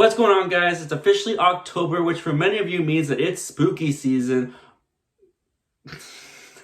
What's going on, guys? It's officially October, which for many of you means that it's spooky season.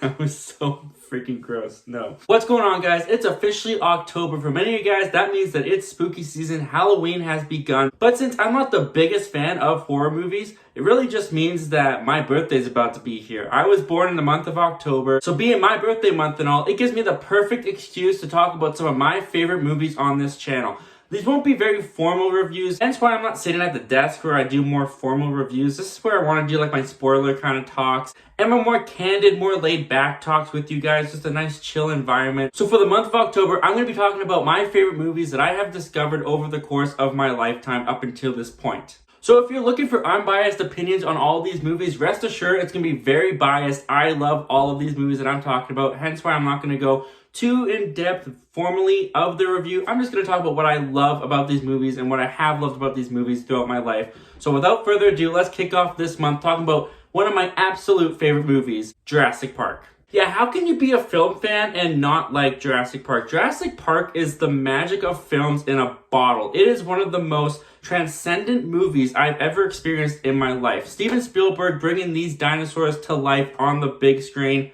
That was so freaking gross. No. What's going on, guys? It's officially October. For many of you guys, that means that it's spooky season. Halloween has begun. But since I'm not the biggest fan of horror movies, it really just means that my birthday is about to be here. I was born in the month of October, so being my birthday month and all, it gives me the perfect excuse to talk about some of my favorite movies on this channel. These won't be very formal reviews, hence why I'm not sitting at the desk where I do more formal reviews. This is where I want to do like my spoiler kind of talks, and my more candid, more laid back talks with you guys, just a nice chill environment. So for the month of October, I'm going to be talking about my favorite movies that I have discovered over the course of my lifetime up until this point. So if you're looking for unbiased opinions on all these movies, rest assured it's going to be very biased. I love all of these movies that I'm talking about, hence why I'm not going to go too in-depth formally of the review. I'm just going to talk about what I love about these movies and what I have loved about these movies throughout my life. So without further ado, let's kick off this month talking about one of my absolute favorite movies, Jurassic Park. Yeah, how can you be a film fan and not like Jurassic Park? Jurassic Park is the magic of films in a bottle. It is one of the most transcendent movies I've ever experienced in my life. Steven Spielberg bringing these dinosaurs to life on the big screen.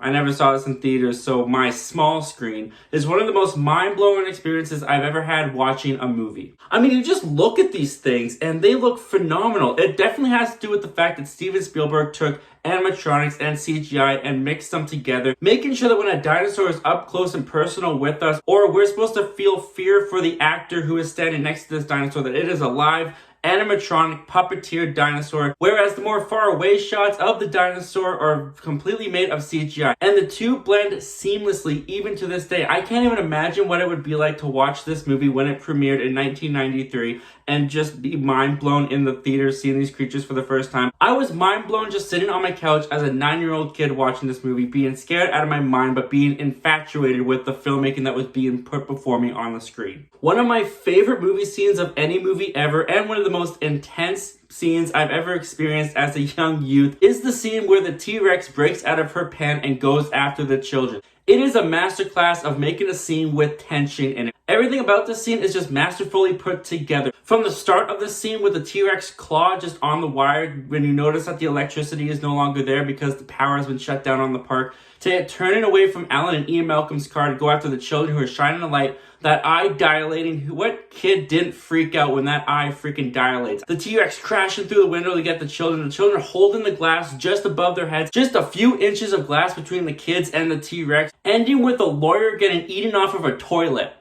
I never saw this in theaters, so my small screen is one of the most mind-blowing experiences I've ever had watching a movie. I mean, you just look at these things and they look phenomenal. It definitely has to do with the fact that Steven Spielberg took animatronics and CGI and mixed them together, making sure that when a dinosaur is up close and personal with us, or we're supposed to feel fear for the actor who is standing next to this dinosaur, that it is alive, animatronic, puppeteered dinosaur, whereas the more far away shots of the dinosaur are completely made of CGI. And the two blend seamlessly even to this day. I can't even imagine what it would be like to watch this movie when it premiered in 1993 and just be mind blown in the theater seeing these creatures for the first time. I was mind blown just sitting on my couch as a 9-year-old kid watching this movie, being scared out of my mind, but being infatuated with the filmmaking that was being put before me on the screen. One of my favorite movie scenes of any movie ever, and one of the most intense scenes I've ever experienced as a young youth, is the scene where the T-Rex breaks out of her pen and goes after the children. It is a masterclass of making a scene with tension in it. Everything about this scene is just masterfully put together. From the start of the scene with the T-Rex claw just on the wire, when you notice that the electricity is no longer there because the power has been shut down on the park, to it turning away from Alan and Ian Malcolm's car to go after the children who are shining a light, that eye dilating. What kid didn't freak out when that eye freaking dilates? The T-Rex crashing through the window to get the children holding the glass just above their heads, just a few inches of glass between the kids and the T-Rex, ending with the lawyer getting eaten off of a toilet.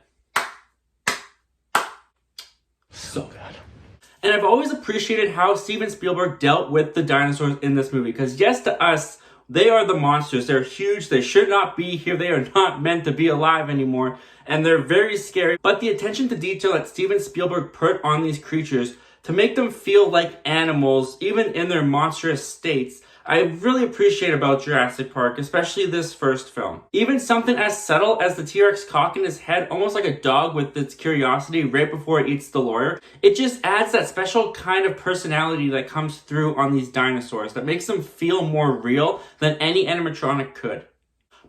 So good. And I've always appreciated how Steven Spielberg dealt with the dinosaurs in this movie, because yes, to us, they are the monsters. They're huge. They should not be here. They are not meant to be alive anymore. And they're very scary. But the attention to detail that Steven Spielberg put on these creatures to make them feel like animals, even in their monstrous states, I really appreciate about Jurassic Park, especially this first film. Even something as subtle as the T-Rex cocking his head, almost like a dog with its curiosity right before it eats the lawyer, it just adds that special kind of personality that comes through on these dinosaurs that makes them feel more real than any animatronic could.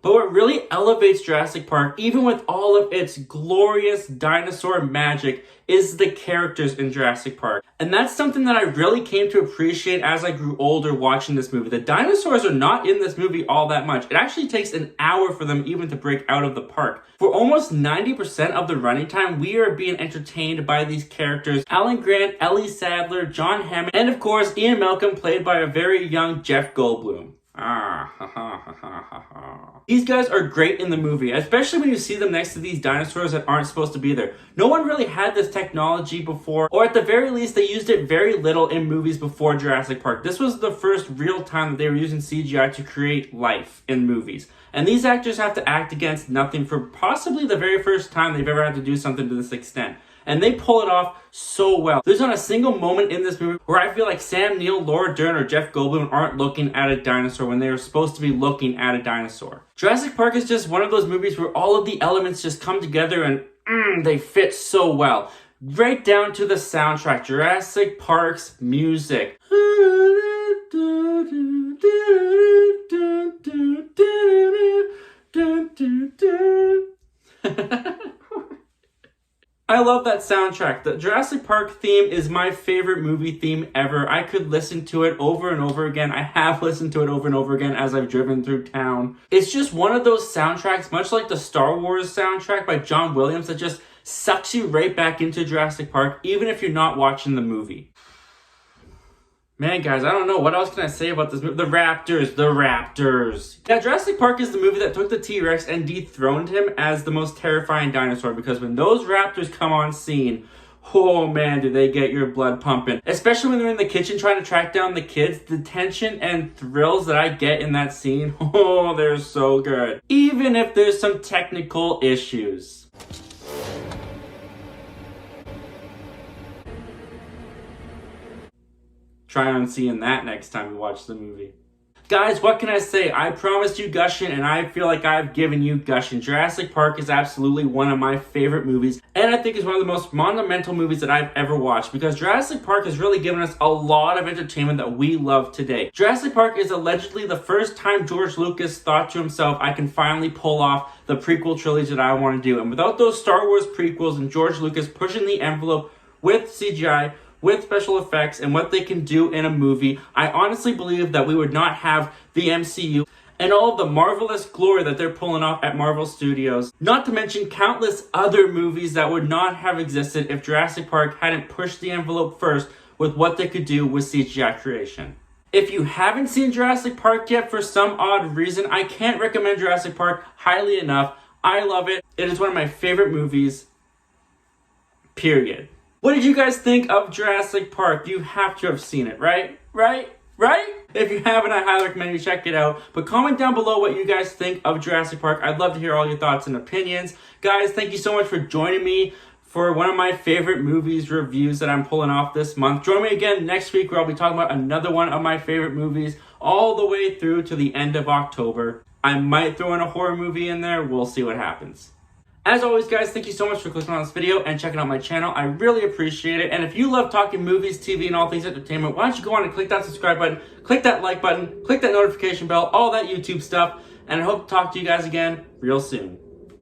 But what really elevates Jurassic Park, even with all of its glorious dinosaur magic, is the characters in Jurassic Park. And that's something that I really came to appreciate as I grew older watching this movie. The dinosaurs are not in this movie all that much. It actually takes an hour for them even to break out of the park. For almost 90% of the running time, we are being entertained by these characters. Alan Grant, Ellie Sadler, John Hammond, and of course Ian Malcolm, played by a very young Jeff Goldblum. These guys are great in the movie, especially when you see them next to these dinosaurs that aren't supposed to be there. No one really had this technology before, or at the very least, they used it very little in movies before Jurassic Park. This was the first real time that they were using CGI to create life in movies. And these actors have to act against nothing for possibly the very first time they've ever had to do something to this extent. And they pull it off so well. There's not a single moment in this movie where I feel like Sam Neill, Laura Dern, or Jeff Goldblum aren't looking at a dinosaur when they were supposed to be looking at a dinosaur. Jurassic Park is just one of those movies where all of the elements just come together and they fit so well. Right down to the soundtrack, Jurassic Park's music. I love that soundtrack. The Jurassic Park theme is my favorite movie theme ever. I could listen to it over and over again. I have listened to it over and over again as I've driven through town. It's just one of those soundtracks, much like the Star Wars soundtrack by John Williams, that just sucks you right back into Jurassic Park, even if you're not watching the movie. Man, guys, I don't know. What else can I say about this movie? The Raptors. Yeah, Jurassic Park is the movie that took the T-Rex and dethroned him as the most terrifying dinosaur, because when those raptors come on scene, oh man, do they get your blood pumping. Especially when they're in the kitchen trying to track down the kids. The tension and thrills that I get in that scene, oh, they're so good. Even if there's some technical issues. Try on seeing that next time you watch the movie. Guys, what can I say? I promised you gushing, and I feel like I've given you gushing. Jurassic Park is absolutely one of my favorite movies, and I think it's one of the most monumental movies that I've ever watched, because Jurassic Park has really given us a lot of entertainment that we love today. Jurassic Park is allegedly the first time George Lucas thought to himself, I can finally pull off the prequel trilogy that I want to do. And without those Star Wars prequels and George Lucas pushing the envelope with CGI, with special effects, and what they can do in a movie, I honestly believe that we would not have the MCU and all of the marvelous glory that they're pulling off at Marvel Studios. Not to mention countless other movies that would not have existed if Jurassic Park hadn't pushed the envelope first with what they could do with CGI creation. If you haven't seen Jurassic Park yet for some odd reason, I can't recommend Jurassic Park highly enough. I love it. It is one of my favorite movies, period. What did you guys think of Jurassic Park? You have to have seen it, right? If you haven't, I highly recommend you check it out. But comment down below what you guys think of Jurassic Park. I'd love to hear all your thoughts and opinions. Guys, thank you so much for joining me for one of my favorite movies reviews that I'm pulling off this month. Join me again next week where I'll be talking about another one of my favorite movies all the way through to the end of October. I might throw in a horror movie in there. We'll see what happens. As always, guys, thank you so much for clicking on this video and checking out my channel. I really appreciate it. And if you love talking movies, TV, and all things entertainment, why don't you go on and click that subscribe button, click that like button, click that notification bell, all that YouTube stuff. And I hope to talk to you guys again real soon.